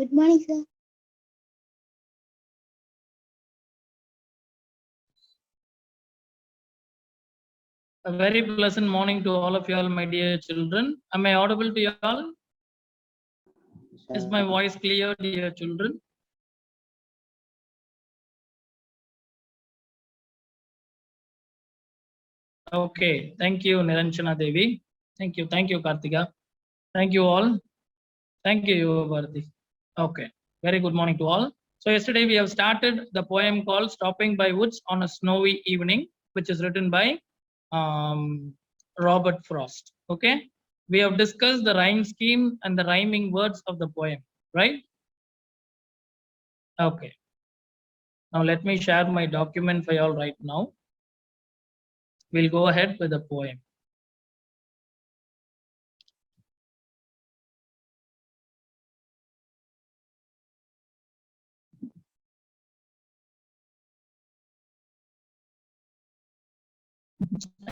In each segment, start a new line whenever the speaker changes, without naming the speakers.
Good morning, sir.
A very pleasant morning to all of you all, my dear children. Am I audible to you all? Is my voice clear, dear children? Okay, thank you, Niranjana Devi. Thank you, Kartika. Thank you all. Thank you, Bharati. Okay, very good morning to all. So yesterday we have started the poem called "Stopping by Woods on a Snowy Evening," which is written by Robert Frost. Okay, we have discussed the rhyme scheme and the rhyming words of the poem, right? Okay. Now let me share my document for you all right now. We'll go ahead with the poem.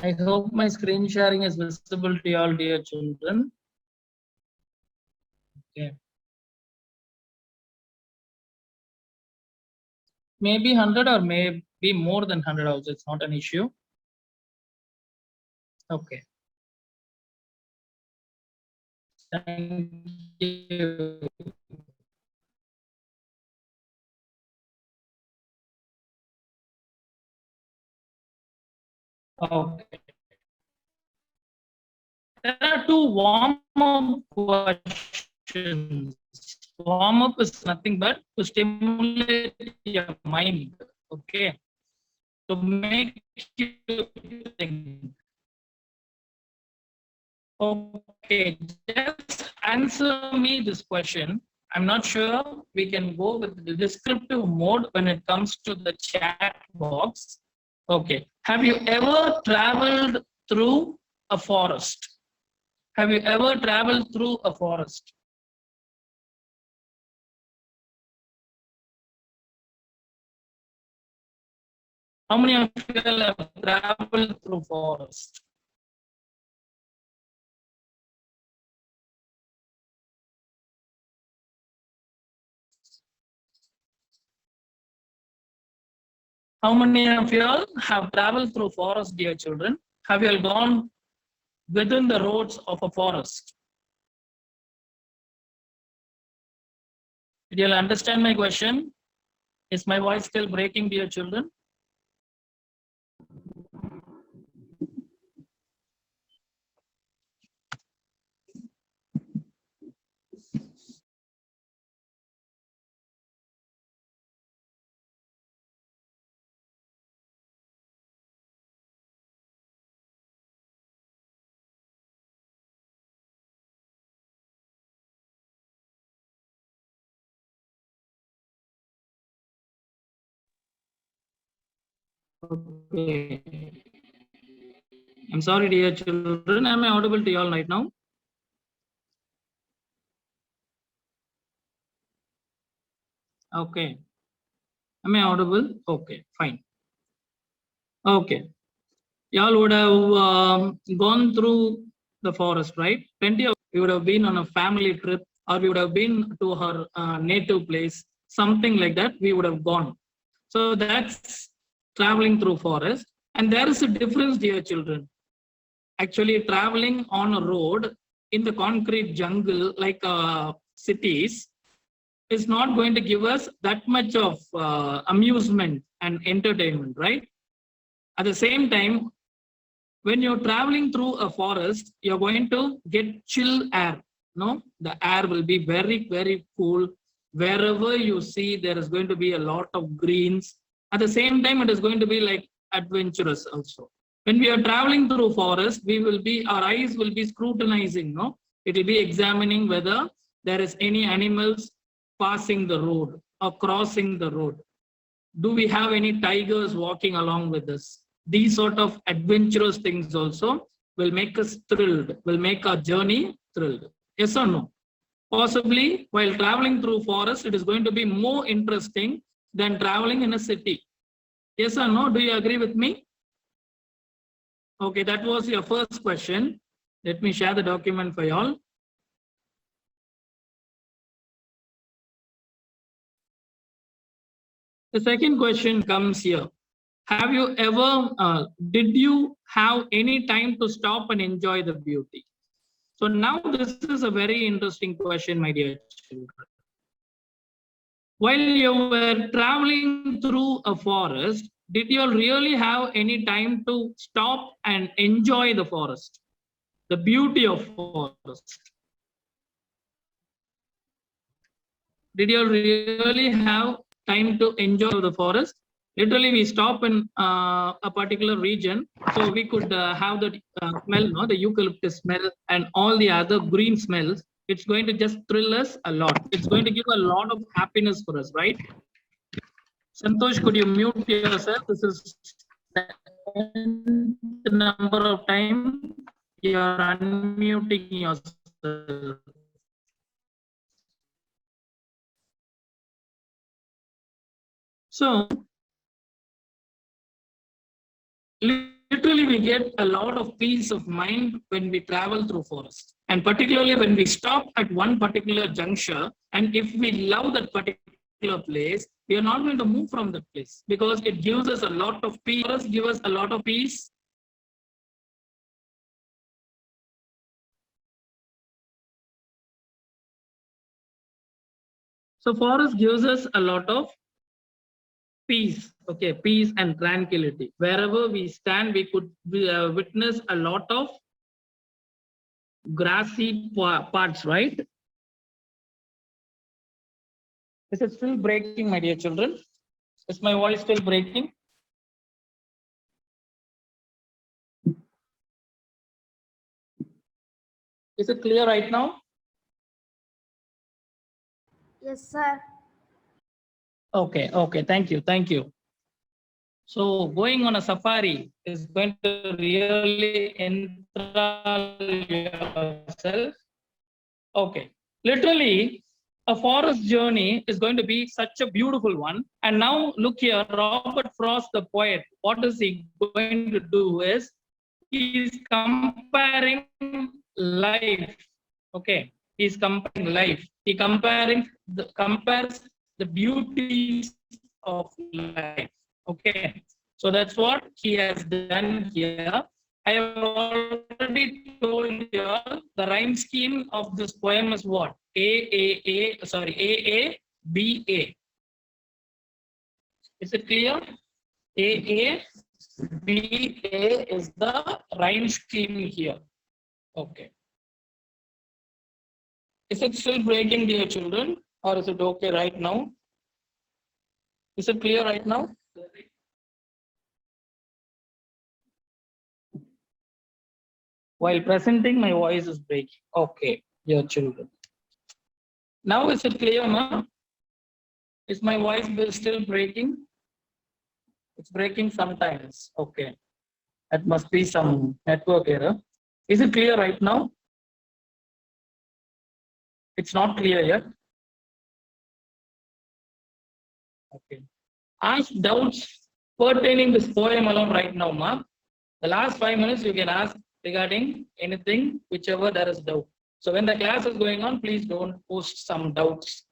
I hope my screen sharing is visible to you all, dear children. Okay. Maybe 100 or maybe more than 100 also. It's not an issue. Okay. Thank you. Okay. There are two warm-up questions. Warm-up is nothing but to stimulate your mind. Okay. To make you think. Okay, just answer me this question. I'm not sure we can go with the descriptive mode when it comes to the chat box. Okay, have you ever traveled through a forest? Have you ever traveled through a forest? How many of you have traveled through forest? How many of you all have traveled through forest, dear children? Have you all gone within the roads of a forest? Did you all understand my question? Is my voice still breaking, dear children? Okay. I'm sorry, dear children. Am I audible to you all right now? Okay. Am I audible? Okay, fine. Okay. Y'all would have gone through the forest, right? Plenty of you would have been on a family trip, or we would have been to her native place, something like that. We would have gone. So that's traveling through forest. And there is a difference, dear children. Actually, traveling on a road in the concrete jungle like cities is not going to give us that much of amusement and entertainment, right? At the same time, when you're traveling through a forest, you're going to get chill air. No, the air will be very, very cool. Wherever you see, there is going to be a lot of greens. At the same time, it is going to be like adventurous also. When we are traveling through forest, our eyes will be scrutinizing. No, it will be examining whether there is any animals passing the road or crossing the road. Do we have any tigers walking along with us? These sort of adventurous things also will make us thrilled, will make our journey thrilled. Yes or no? Possibly, while traveling through forest, it is going to be more interesting than traveling in a city. Yes or no? Do you agree with me? Okay, that was your first question. Let me share the document for y'all. The second question comes here. Have you ever, did you have any time to stop and enjoy the beauty? So now this is a very interesting question, my dear children. While you were traveling through a forest, did you really have any time to stop and enjoy the forest? The beauty of forest. Did you really have time to enjoy the forest? Literally, we stop in a particular region, so we could have the smell, no, the eucalyptus smell and all the other green smells. It's going to just thrill us a lot. It's going to give a lot of happiness for us, right? Santosh, could you mute yourself? This is the number of time you are unmuting yourself. So, literally, we get a lot of peace of mind when we travel through forest. And particularly when we stop at one particular juncture, and if we love that particular place, we are not going to move from that place because it gives us a lot of peace. Forest gives us a lot of peace. So forest gives us a lot of peace, okay, peace and tranquility. Wherever we stand, we could witness a lot of grassy parts, right? Is it still breaking, my dear children? Is my voice still breaking? Is it clear right now?
Yes, sir.
Okay, okay, thank you, thank you. So going on a safari is going to really enthrall yourself. Okay, literally, a forest journey is going to be such a beautiful one. And now look here, Robert Frost, the poet, what is he going to do is, he is comparing life. Okay, he is comparing life. He compares the beauties of life. Okay, so that's what he has done here. I have already told you all the rhyme scheme of this poem is what? A, B, A. Is it clear? A, B, A is the rhyme scheme here. Okay. Is it still breaking, dear children, or is it okay right now? Is it clear right now? While presenting, my voice is breaking. Okay, dear children. Now is it clear, ma? Is my voice still breaking? It's breaking sometimes. Okay. That must be some network error. Is it clear right now? It's not clear yet. Okay. Ask doubts pertaining this poem alone right now, ma. The last 5 minutes you can ask regarding anything, whichever there is doubt. So when the class is going on, please don't post some doubts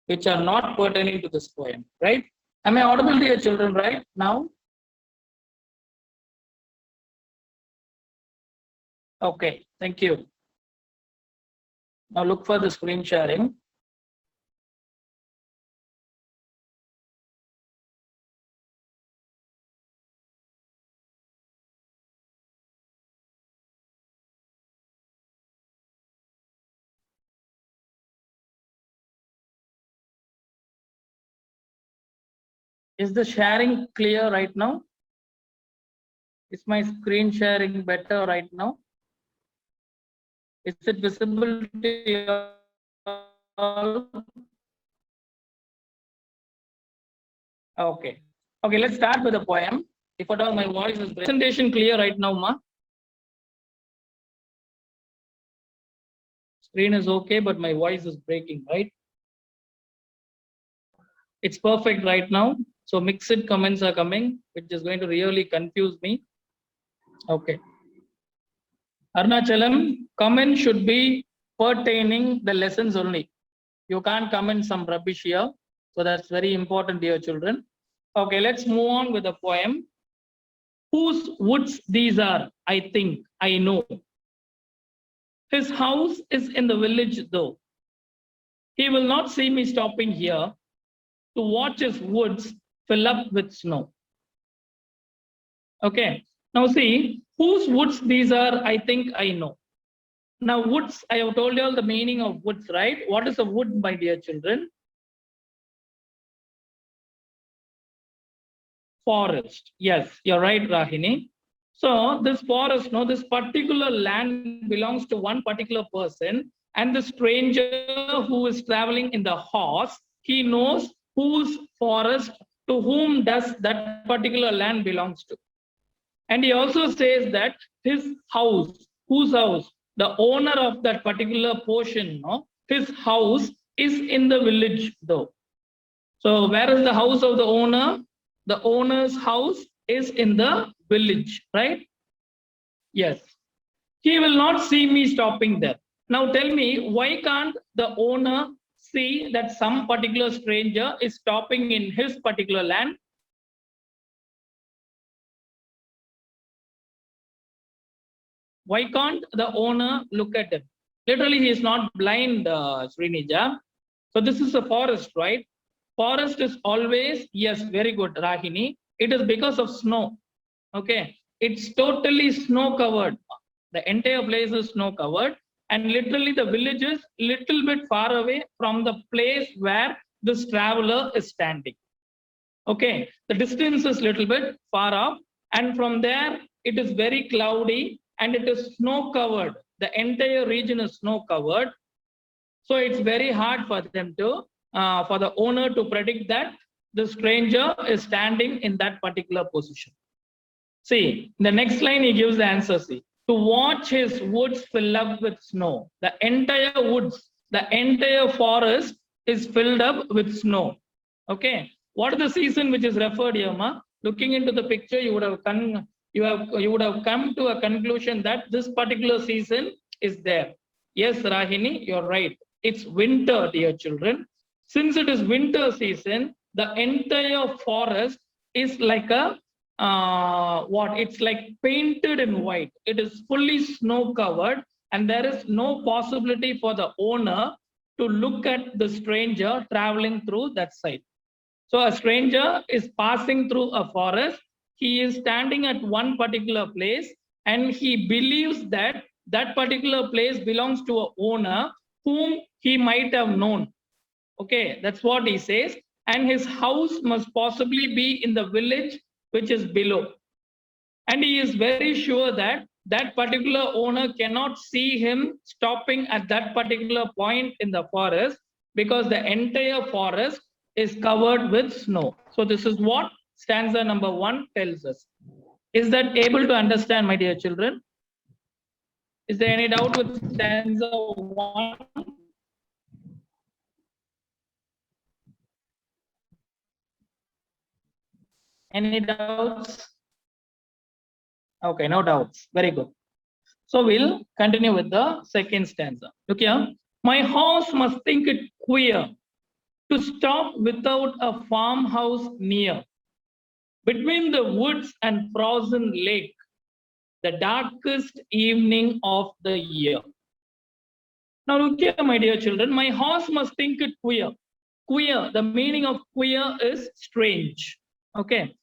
which are not pertaining to this poem, right? Am I audible to your children right now? Okay, thank you. Now look for the screen sharing. Is the sharing clear right now? Is my screen sharing better right now? Is it visible to you all? Okay. Okay, let's start with the poem. If at all my voice is presentation clear right now, ma? Screen is okay, but my voice is breaking, right? It's perfect right now. So mixed comments are coming, which is going to really confuse me. Okay. Arnachalam, comment should be pertaining the lessons only. You can't comment some rubbish here. So that's very important, dear children. Okay, let's move on with the poem. Whose woods these are, I think, I know. His house is in the village, though. He will not see me stopping here to watch his woods fill up with snow. Okay, now see, whose woods these are, I think, I know. Now, woods, I have told you all the meaning of woods, right? What is a wood, my dear children? Forest. Yes, you're right, Rahini. So this forest, no, this particular land belongs to one particular person, and the stranger who is traveling in the horse, he knows whose forest, to whom does that particular land belongs to. And he also says that his house, whose house, the owner of that particular portion, no, his house is in the village, though. So where is the house of the owner? The owner's house is in the village, right? Yes. He will not see me stopping there. Now tell me, why can't the owner see that some particular stranger is stopping in his particular land? Why can't the owner look at him? Literally, he is not blind, Srinija. So this is a forest, right? Forest is always, yes, very good, Rahini. It is because of snow. Okay, it's totally snow covered. The entire place is snow covered, and literally the village is little bit far away from the place where this traveler is standing. Okay, the distance is little bit far off, and from there it is very cloudy and it is snow covered. The entire region is snow covered, so it's very hard for them to, for the owner to predict that the stranger is standing in that particular position. See, the next line he gives the answer. See, to watch his woods fill up with snow. The entire woods, the entire forest is filled up with snow. Okay, what is the season which is referred here, ma? Looking into the picture, you would have come to a conclusion that this particular season is there. Yes, Rahini, you're right. It's winter, dear children. Since it is winter season, the entire forest is like a it's like painted in white. It is fully snow covered, and there is no possibility for the owner to look at the stranger traveling through that side. So a stranger is passing through a forest. He is standing at one particular place, and he believes that that particular place belongs to an owner whom he might have known. Okay, that's what he says. And his house must possibly be in the village which is below. And he is very sure that that particular owner cannot see him stopping at that particular point in the forest, because the entire forest is covered with snow. So this is what stanza number 1 tells us. Is that able to understand, my dear children? Is there any doubt with stanza 1? Any doubts? Okay, no doubts. Very good. So we'll continue with the second stanza. Look here. My horse must think it queer to stop without a farmhouse near. Between the woods and frozen lake, the darkest evening of the year. Now look here, my dear children. My horse must think it queer. Queer, the meaning of queer is strange. Okay.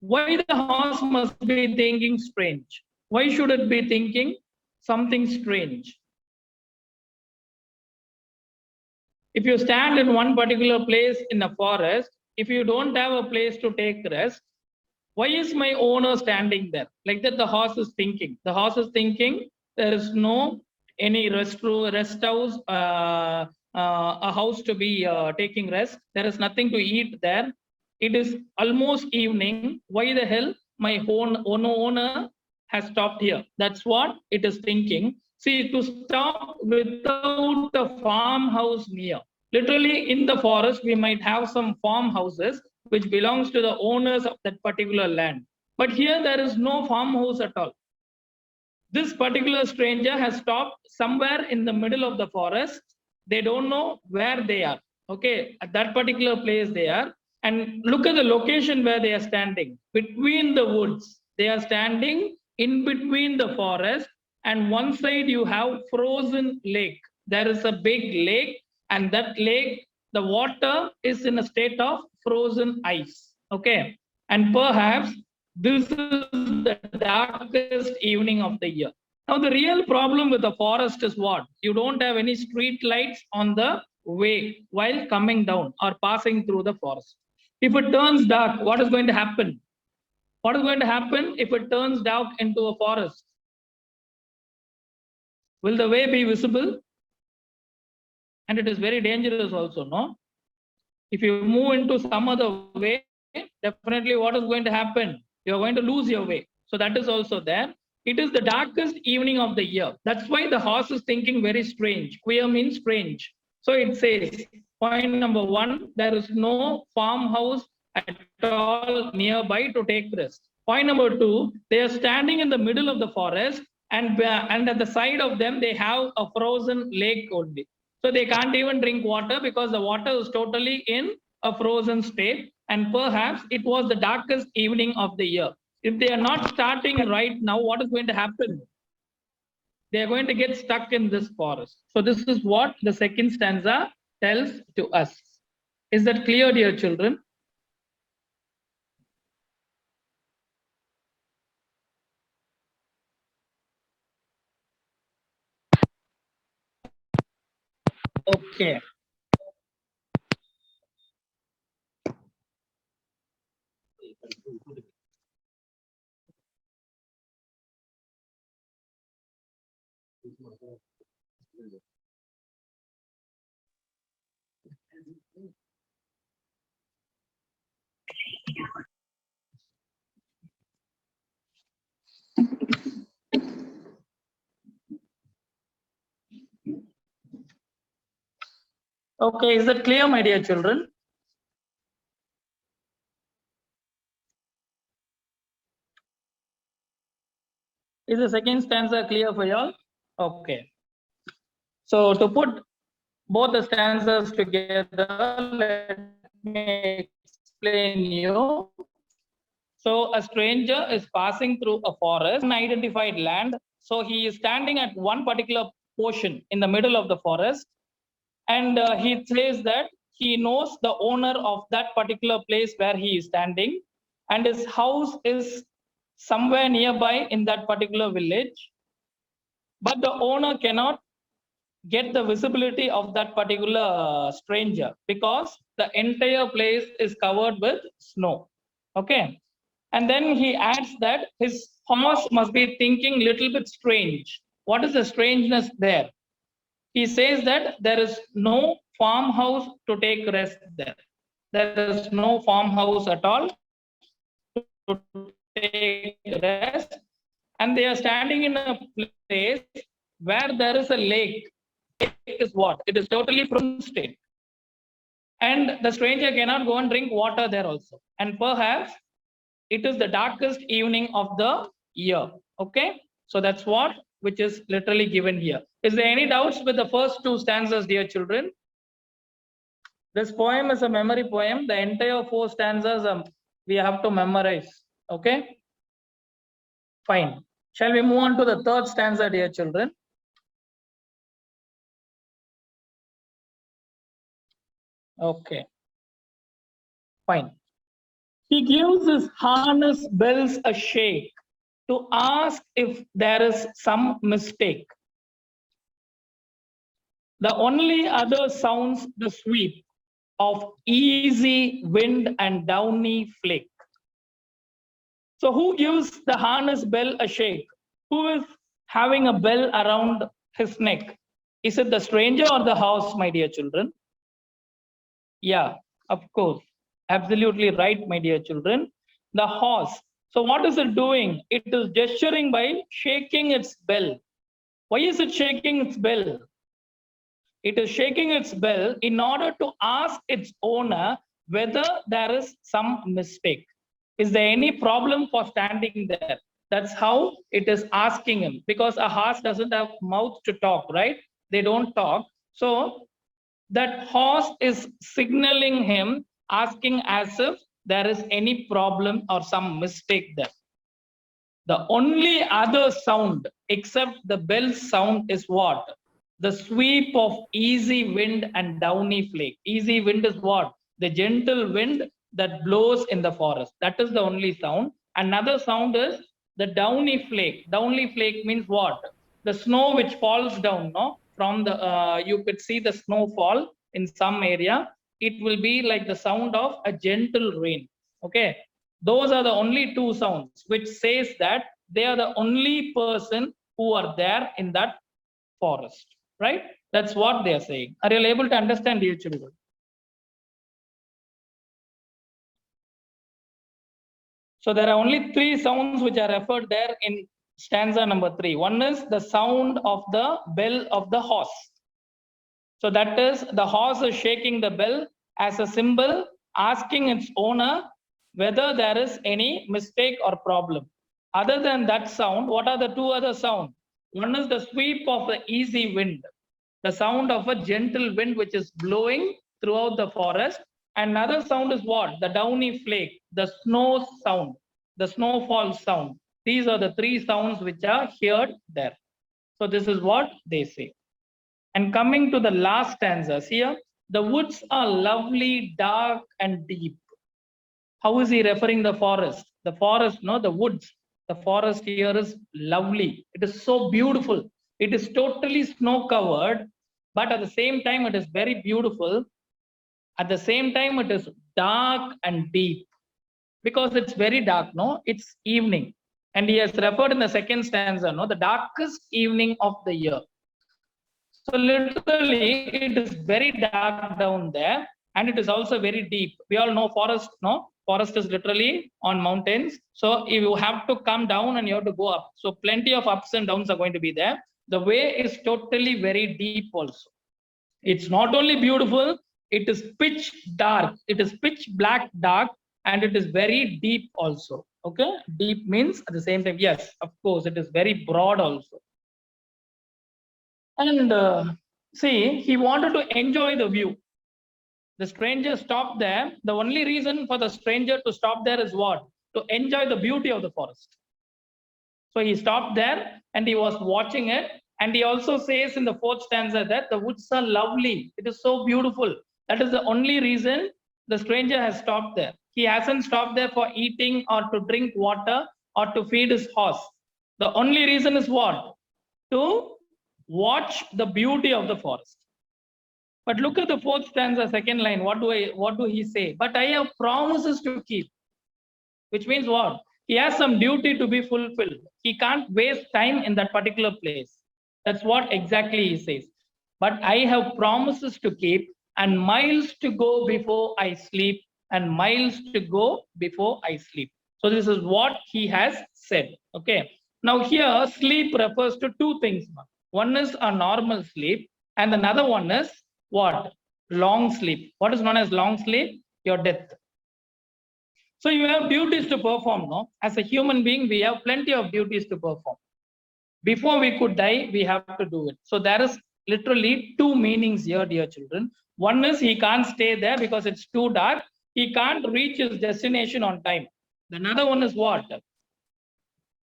Why the horse must be thinking strange? Why should it be thinking something strange? If you stand in one particular place in a forest, if you don't have a place to take rest, why is my owner standing there? Like that the horse is thinking. The horse is thinking there is no any rest house, a house to be taking rest. There is nothing to eat there. It is almost evening. Why the hell my owner has stopped here? That's what it is thinking. See, to stop without a farmhouse near. Literally in the forest, we might have some farmhouses which belongs to the owners of that particular land. But here there is no farmhouse at all. This particular stranger has stopped somewhere in the middle of the forest. They don't know where they are. Okay, at that particular place they are. And look at the location where they are standing, between the woods. They are standing in between the forest, and one side you have frozen lake. There is a big lake, and that lake, the water is in a state of frozen ice. Okay. And perhaps this is the darkest evening of the year. Now, the real problem with the forest is what? You don't have any street lights on the way while coming down or passing through the forest. If it turns dark, what is going to happen? What is going to happen if it turns dark into a forest? Will the way be visible? And it is very dangerous also, no? If you move into some other way, definitely what is going to happen? You're going to lose your way. So that is also there. It is the darkest evening of the year. That's why the horse is thinking very strange. Queer means strange. So it says, point number 1, there is no farmhouse at all nearby to take rest. Point number 2, they are standing in the middle of the forest, and at the side of them, they have a frozen lake only. So they can't even drink water because the water is totally in a frozen state. And perhaps it was the darkest evening of the year. If they are not starting right now, what is going to happen? They are going to get stuck in this forest. So this is what the second stanza tells to us. Is that clear, dear children? Okay. Okay, is that clear, my dear children? Is the second stanza clear for y'all? Okay. So to put both the stanzas together, let me explain you. So a stranger is passing through a forest, unidentified land. So he is standing at one particular portion in the middle of the forest, and he says that he knows the owner of that particular place where he is standing, and his house is somewhere nearby in that particular village, but the owner cannot get the visibility of that particular stranger because the entire place is covered with snow. Okay. And then he adds that his horse must be thinking little bit strange. What is the strangeness there? He says that there is no farmhouse to take rest there. There is no farmhouse at all to take rest. And they are standing in a place where there is a lake. Lake is what? It is totally frozen state. And the stranger cannot go and drink water there also. And perhaps it is the darkest evening of the year. Okay. So that's what which is literally given here. Is there any doubts with the first two stanzas, dear children? This poem is a memory poem. The entire 4 stanzas we have to memorize. Okay. Fine. Shall we move on to the third stanza, dear children? Okay. Fine. He gives his harness bells a shake to ask if there is some mistake. The only other sounds the sweep of easy wind and downy flake. So who gives the harness bell a shake? Who is having a bell around his neck? Is it the stranger or the horse, my dear children? Yeah, of course. Absolutely right, my dear children. The horse. So what is it doing? It is gesturing by shaking its bell. Why is it shaking its bell? It is shaking its bell in order to ask its owner whether there is some mistake. Is there any problem for standing there? That's how it is asking him, because a horse doesn't have mouth to talk, right? They don't talk. So that horse is signaling him, asking as if there is any problem or some mistake there. The only other sound except the bell sound is what? The sweep of easy wind and downy flake. Easy wind is what? The gentle wind that blows in the forest. That is the only sound. Another sound is the downy flake. Downy flake means what? The snow which falls down, no? From the you could see the snowfall in some area. It will be like the sound of a gentle rain. Okay. Those are the only two sounds which says that they are the only person who are there in that forest, right? That's what they are saying. Are you able to understand, dear children? So there are only three sounds which are referred there in stanza number 3. One is the sound of the bell of the horse. So that is the horse is shaking the bell as a symbol, asking its owner whether there is any mistake or problem. Other than that sound, what are the two other sounds? One is the sweep of the easy wind, the sound of a gentle wind which is blowing throughout the forest. Another sound is what? The downy flake, the snow sound, the snowfall sound. These are the three sounds which are heard there. So this is what they say. And coming to the last stanzas here, the woods are lovely, dark, and deep. How is he referring the forest? The forest, no, the woods. The forest here is lovely. It is so beautiful. It is totally snow covered, but at the same time, it is very beautiful. At the same time, it is dark and deep because it's very dark, no? It's evening. And he has referred in the second stanza, no, the darkest evening of the year. So literally, it is very dark down there, and it is also very deep. We all know forest, no? Forest is literally on mountains. So if you have to come down and you have to go up. So plenty of ups and downs are going to be there. The way is totally very deep also. It's not only beautiful, it is pitch dark. It is pitch black dark, and it is very deep also. Okay, deep means at the same time, yes, of course, it is very broad also. And see, he wanted to enjoy the view. The stranger stopped there. The only reason for the stranger to stop there is what? To enjoy the beauty of the forest. So he stopped there and he was watching it. And he also says in the fourth stanza that the woods are lovely. It is so beautiful. That is the only reason the stranger has stopped there. He hasn't stopped there for eating or to drink water or to feed his horse. The only reason is what? To watch the beauty of the forest. But look at the fourth stanza, second line. What do he say? But I have promises to keep. Which means what? He has some duty to be fulfilled. He can't waste time in that particular place. That's what exactly he says. But I have promises to keep and miles to go before I sleep, and miles to go before I sleep. So this is what he has said. Okay. Now here, sleep refers to two things. One is a normal sleep, and another one is what? Long sleep. What is known as long sleep? Your death. So you have duties to perform, no? As a human being, we have plenty of duties to perform. Before we could die, we have to do it. So there is literally two meanings here, dear children. One is he can't stay there because it's too dark. He can't reach his destination on time. Another one is what?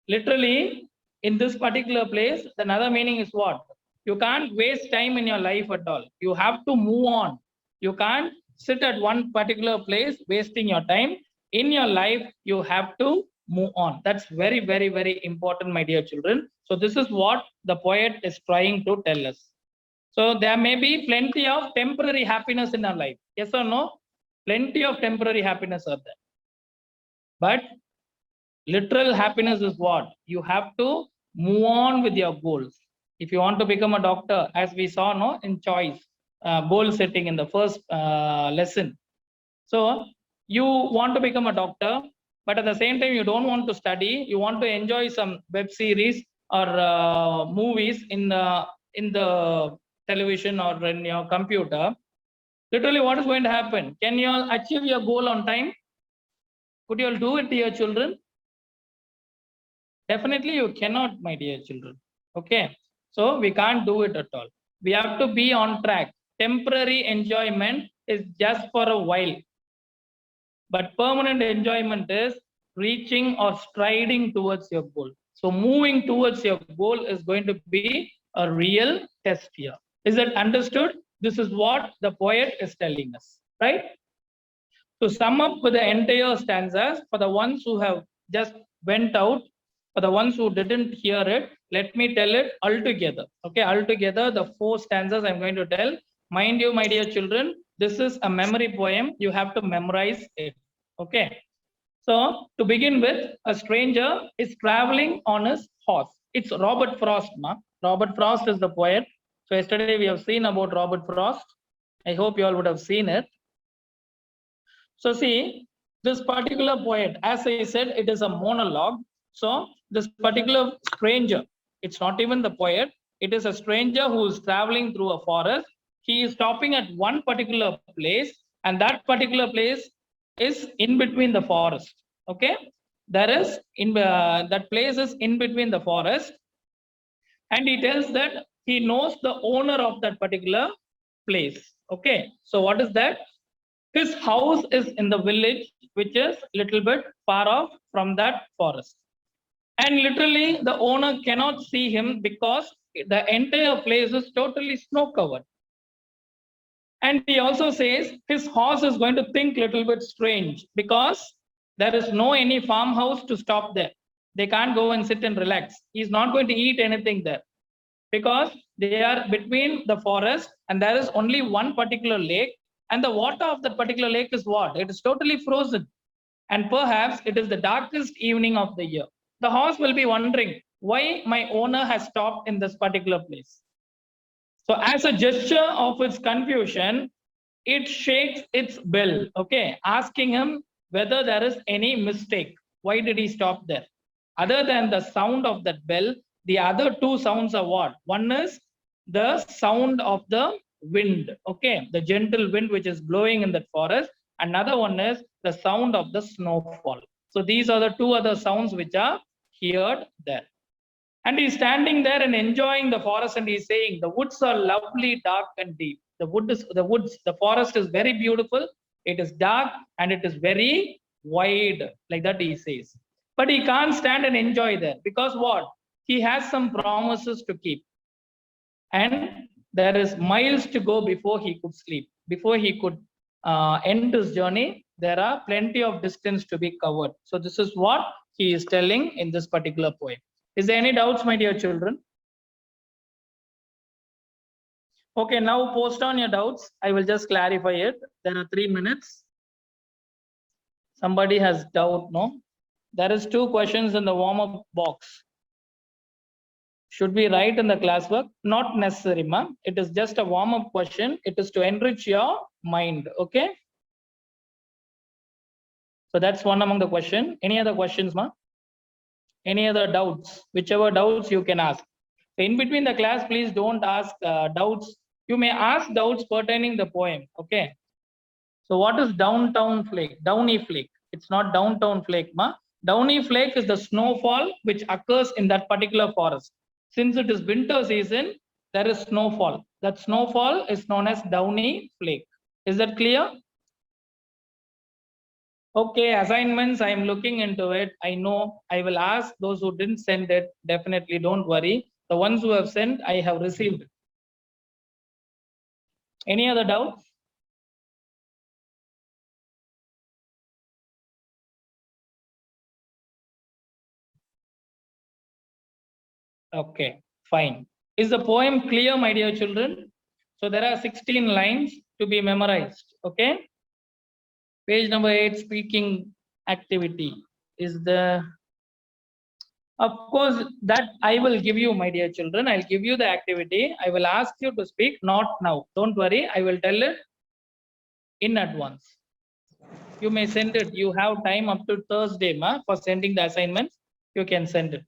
Literally, in this particular place, another meaning is what? You can't waste time in your life at all. You have to move on. You can't sit at one particular place wasting your time. In your life, you have to move on. That's very, very, very important, my dear children. So this is what the poet is trying to tell us. So there may be plenty of temporary happiness in our life. Yes or no? Plenty of temporary happiness are there. But literal happiness is what? You have to move on with your goals. If you want to become a doctor, as we saw, no, in choice, goal setting in the first lesson. So you want to become a doctor, but at the same time, you don't want to study. You want to enjoy some web series or movies in the television or in your computer. Literally, what is going to happen? Can you all achieve your goal on time? Could you all do it, dear children? Definitely, you cannot, my dear children. Okay. So we can't do it at all. We have to be on track. Temporary enjoyment is just for a while. But permanent enjoyment is reaching or striding towards your goal. So moving towards your goal is going to be a real test here. Is it understood? This is what the poet is telling us, right? To sum up with the entire stanzas, for the ones who have just went out, for the ones who didn't hear it, let me tell it altogether. Okay, altogether, the 4 stanzas I'm going to tell. Mind you, my dear children, this is a memory poem. You have to memorize it. Okay. So, to begin with, a stranger is traveling on his horse. It's Robert Frost, ma. Robert Frost is the poet. So, yesterday we have seen about Robert Frost. I hope you all would have seen it. So see, this particular poet, as I said, it is a monologue. So this particular stranger, it's not even the poet, it is a stranger who is traveling through a forest. He is stopping at one particular place, and that particular place is in between the forest. Okay, there is in that place is in between the forest, and he tells that he knows the owner of that particular place. Okay, so what is that? His house is in the village, which is little bit far off from that forest. And literally, the owner cannot see him because the entire place is totally snow covered. And he also says his horse is going to think little bit strange because there is no any farmhouse to stop there. They can't go and sit and relax. He's not going to eat anything there because they are between the forest and there is only one particular lake, and the water of that particular lake is what? It is totally frozen, and perhaps it is the darkest evening of the year. The horse will be wondering why my owner has stopped in this particular place. So as a gesture of its confusion, it shakes its bell, okay, asking him whether there is any mistake. Why did he stop there? Other than the sound of that bell, the other 2 sounds are what? One is the sound of the wind, okay, the gentle wind which is blowing in that forest. Another one is the sound of the snowfall. So these are the 2 other sounds which are heard there. And he's standing there and enjoying the forest, and he's saying, the woods are lovely, dark and deep. The forest is very beautiful. It is dark and it is very wide, like that he says. But he can't stand and enjoy there because what? He has some promises to keep. And there is miles to go before he could sleep. Before he could end his journey, there are plenty of distance to be covered. So this is what he is telling in this particular poem. Is there any doubts, my dear children? Okay, now post on your doubts. I will just clarify it. There are 3 minutes. Somebody has doubt, no? There is 2 questions in the warm-up box. Should we write in the classwork? Not necessary, ma'am. It is just a warm-up question. It is to enrich your mind, okay? So that's one among the question. Any other questions, ma'am? Any other doubts? Whichever doubts you can ask. So in between the class, please don't ask doubts. You may ask doubts pertaining the poem, okay? So what is downtown flake? Downy flake. It's not downtown flake, ma. Downy flake is the snowfall which occurs in that particular forest. Since it is winter season, there is snowfall. That snowfall is known as downy flake. Is that clear? Okay, assignments, I am looking into it. I know I will ask those who didn't send it. Definitely don't worry. The ones who have sent, I have received. Any other doubts? Okay, fine. Is the poem clear, my dear children? So there are 16 lines to be memorized. Okay. Page number 8, speaking activity is the. Of course, that I will give you, my dear children. I'll give you the activity. I will ask you to speak, not now. Don't worry. I will tell it in advance. You may send it. You have time up to Thursday, ma, for sending the assignments. You can send it.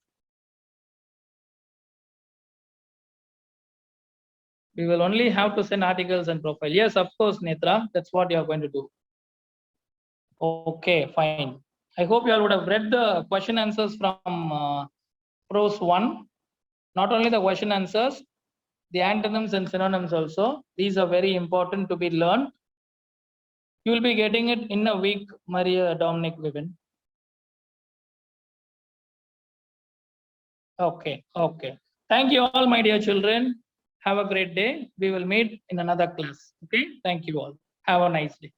We will only have to send articles and profile. Yes, of course, Netra. That's what you are going to do. Okay, fine. I hope you all would have read the question answers from prose 1. Not only the question answers, the antonyms and synonyms also. These are very important to be learned. You will be getting it in a week, Maria Dominic Vivian. Okay, okay. Thank you all, my dear children. Have a great day. We will meet in another class. Okay, thank you all. Have a nice day.